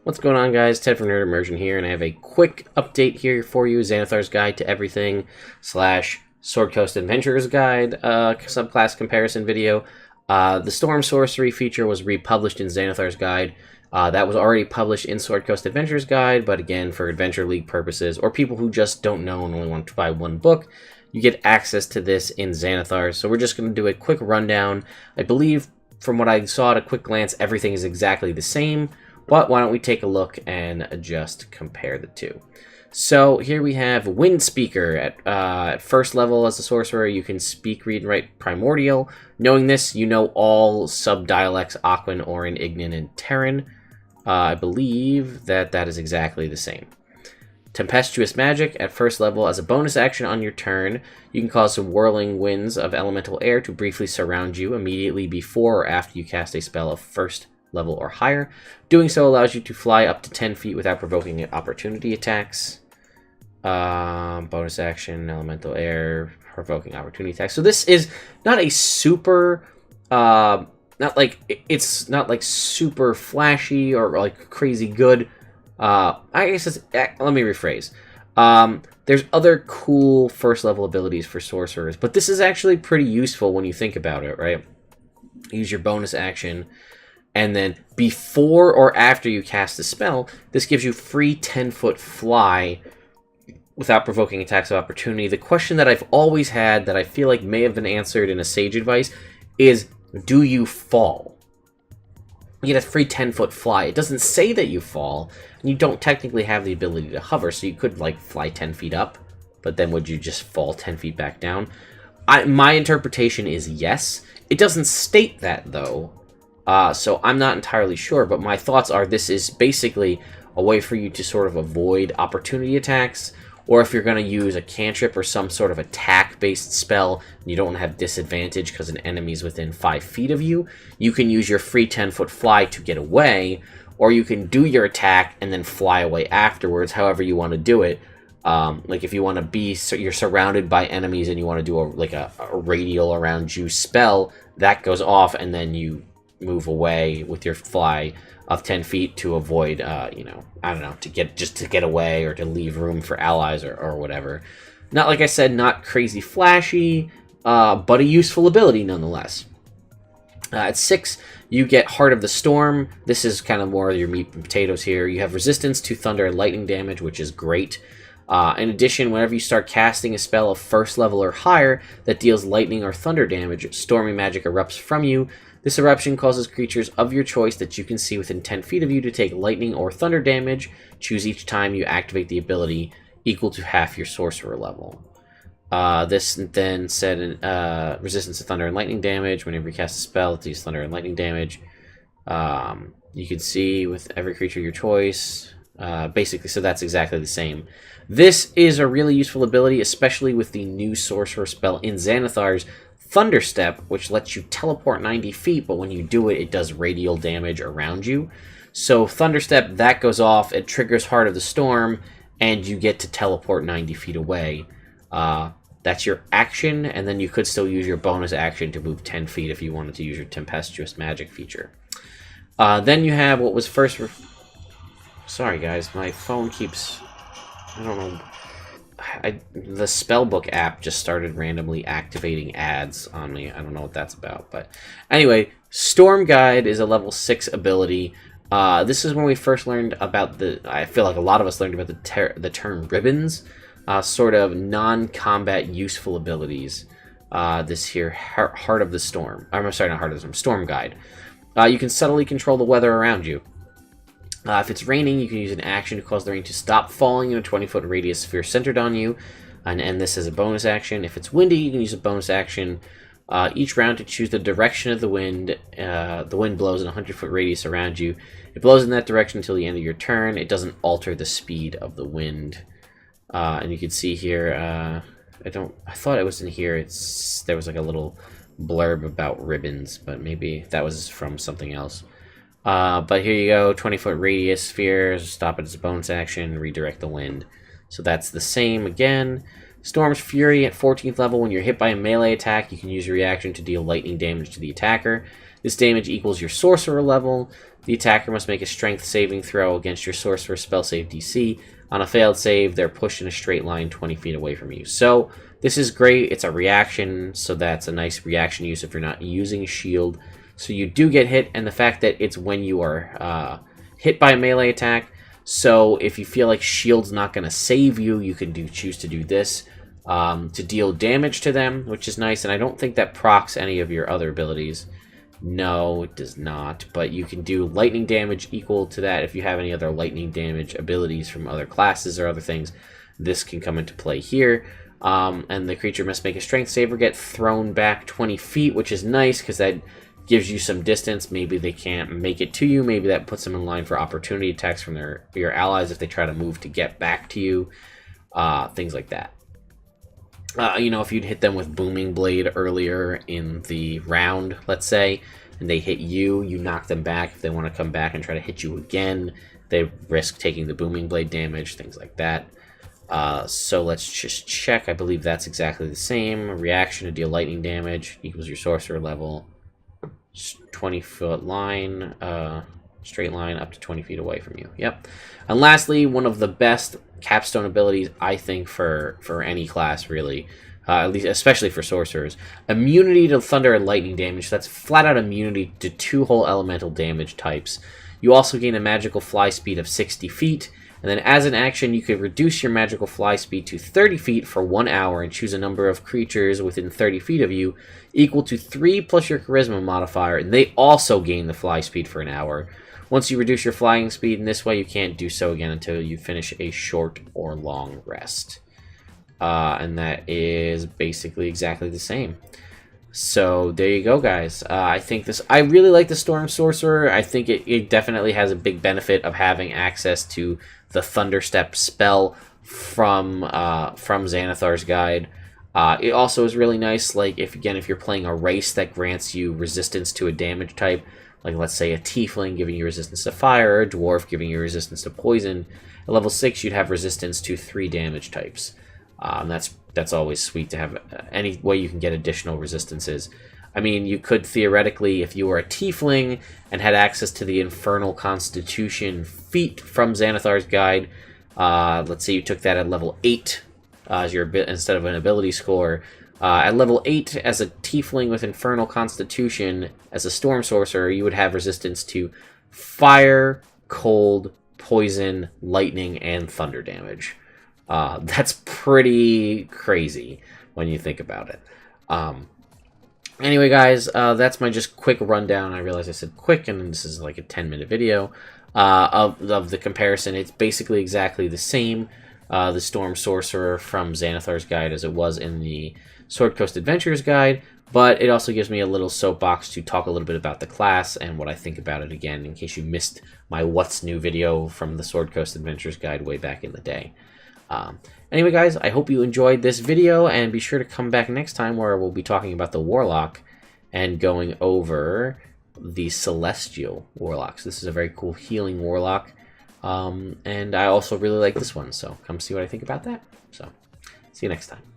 What's going on, guys? Ted from Nerd Immersion here, and I have a quick update here for you. Xanathar's Guide to Everything / Sword Coast Adventurers Guide subclass comparison video. The Storm Sorcery feature was republished in Xanathar's Guide. That was already published in Sword Coast Adventures Guide, but again, for Adventure League purposes, or people who just don't know and only want to buy one book, you get access to this in Xanathar. So we're just going to do a quick rundown. I believe, from what I saw at a quick glance, everything is exactly the same. But why don't we take a look and just compare the two. So here we have Wind Speaker. At first level as a sorcerer, you can speak, read, and write Primordial. Knowing this, you know all sub-dialects Aquan, Orin, Ignan, and Terran. I believe that is exactly the same. Tempestuous Magic. At first level, as a bonus action on your turn, you can cause some whirling winds of elemental air to briefly surround you immediately before or after you cast a spell of first level or higher. Doing so allows you to fly up to 10 feet without provoking opportunity attacks. Bonus action, elemental air, provoking opportunity attacks. So this is not a super, it's not like super flashy or like crazy good. I guess let me rephrase. There's other cool first level abilities for sorcerers, but this is actually pretty useful when you think about it, right? Use your bonus action. And then before or after you cast the spell, this gives you free 10-foot fly without provoking attacks of opportunity. The question that I've always had that I feel like may have been answered in a Sage Advice is, do you fall? You get a free 10-foot fly. It doesn't say that you fall, and you don't technically have the ability to hover, so you could like fly 10 feet up, but then would you just fall 10 feet back down? My interpretation is yes. It doesn't state that, though. So I'm not entirely sure, but my thoughts are this is basically a way for you to sort of avoid opportunity attacks, or if you're going to use a cantrip or some sort of attack-based spell, and you don't have disadvantage because an enemy's within 5 feet of you, you can use your free 10-foot fly to get away, or you can do your attack and then fly away afterwards, however you want to do it. Like if you want to be, so you're surrounded by enemies and you want to do a radial around you spell, that goes off, and then you move away with your fly of 10 feet to avoid, I don't know, to get away or to leave room for allies or whatever. Not, like I said, not crazy flashy, but a useful ability nonetheless. At 6, you get Heart of the Storm. This is kind of more of your meat and potatoes here. You have resistance to thunder and lightning damage, which is great. In addition, whenever you start casting a spell of first level or higher that deals lightning or thunder damage, stormy magic erupts from you. This eruption causes creatures of your choice that you can see within 10 feet of you to take lightning or thunder damage. Choose each time you activate the ability equal to half your sorcerer level. This then said resistance to thunder and lightning damage. Whenever you cast a spell, it deals thunder and lightning damage. You can see with every creature of your choice. Basically, so that's exactly the same. This is a really useful ability, especially with the new sorcerer spell in Xanathar's Thunderstep, which lets you teleport 90 feet, but when you do it, it does radial damage around you. So Thunderstep, that goes off, it triggers Heart of the Storm, and you get to teleport 90 feet away. That's your action, and then you could still use your bonus action to move 10 feet if you wanted to use your Tempestuous Magic feature. Then you have what was first... Sorry, guys, my phone keeps... I don't know... the Spellbook app just started randomly activating ads on me. I don't know what that's about, but anyway, Storm Guide is a level 6 ability. This is when we first learned about I feel like a lot of us learned about the term ribbons, sort of non-combat useful abilities. This here, Heart of the Storm. I'm sorry, not Heart of the Storm. Storm Guide. You can subtly control the weather around you. If it's raining, you can use an action to cause the rain to stop falling in a 20-foot radius sphere centered on you, and end this as a bonus action. If it's windy, you can use a bonus action each round to choose the direction of the wind. The wind blows in a 100-foot radius around you. It blows in that direction until the end of your turn. It doesn't alter the speed of the wind. And you can see here, I thought it was in here. There was like a little blurb about ribbons, but maybe that was from something else. But here you go, 20-foot radius spheres, stop it as a bonus action, redirect the wind. So that's the same again. Storm's Fury at 14th level. When you're hit by a melee attack, you can use your reaction to deal lightning damage to the attacker. This damage equals your Sorcerer level. The attacker must make a Strength saving throw against your Sorcerer spell save DC. On a failed save, they're pushed in a straight line 20 feet away from you. So this is great. It's a reaction, so that's a nice reaction use if you're not using shield. So you do get hit, and the fact that it's when you are hit by a melee attack. So if you feel like shield's not going to save you, you can choose to do this to deal damage to them, which is nice. And I don't think that procs any of your other abilities. No, it does not. But you can do lightning damage equal to that if you have any other lightning damage abilities from other classes or other things. This can come into play here. And the creature must make a strength save or get thrown back 20 feet, which is nice because that gives you some distance. Maybe they can't make it to you. Maybe that puts them in line for opportunity attacks from your allies if they try to move to get back to you. Things like that. You know, if you'd hit them with Booming Blade earlier in the round, let's say, and they hit you, you knock them back. If they want to come back and try to hit you again, they risk taking the Booming Blade damage, things like that. So let's just check. I believe that's exactly the same. Reaction to deal lightning damage equals your Sorcerer level. 20-foot line, straight line up to 20 feet away from you. Yep. And lastly, one of the best capstone abilities, I think, for any class, really, at least especially for sorcerers, immunity to thunder and lightning damage. That's flat out immunity to 2 whole elemental damage types. You also gain a magical fly speed of 60 feet. And then as an action, you could reduce your magical fly speed to 30 feet for 1 hour and choose a number of creatures within 30 feet of you equal to 3 plus your charisma modifier, and they also gain the fly speed for an hour. Once you reduce your flying speed in this way, you can't do so again until you finish a short or long rest. And that is basically exactly the same. So there you go, guys. I really like the Storm Sorcerer. I think it definitely has a big benefit of having access to the Thunderstep spell from Xanathar's Guide. It also is really nice, like if you're playing a race that grants you resistance to a damage type, like let's say a Tiefling giving you resistance to fire, or a Dwarf giving you resistance to poison. At level 6, you'd have resistance to 3 damage types. That's always sweet to have any way you can get additional resistances. I mean, you could theoretically, if you were a Tiefling and had access to the Infernal Constitution feat from Xanathar's Guide, let's say you took that at level 8 as your instead of an ability score. At level 8, as a Tiefling with Infernal Constitution, as a Storm Sorcerer, you would have resistance to fire, cold, poison, lightning, and thunder damage. That's pretty crazy when you think about it. Anyway, guys, that's my just quick rundown. I realize I said quick, and this is like a 10-minute video of the comparison. It's basically exactly the same, the Storm Sorcerer from Xanathar's Guide as it was in the Sword Coast Adventures Guide, but it also gives me a little soapbox to talk a little bit about the class and what I think about it again, in case you missed my What's New video from the Sword Coast Adventures Guide way back in the day. Anyway, guys, I hope you enjoyed this video, and be sure to come back next time where we'll be talking about the Warlock and going over the Celestial Warlocks. This is a very cool healing Warlock, and I also really like this one, so come see what I think about that. So, see you next time.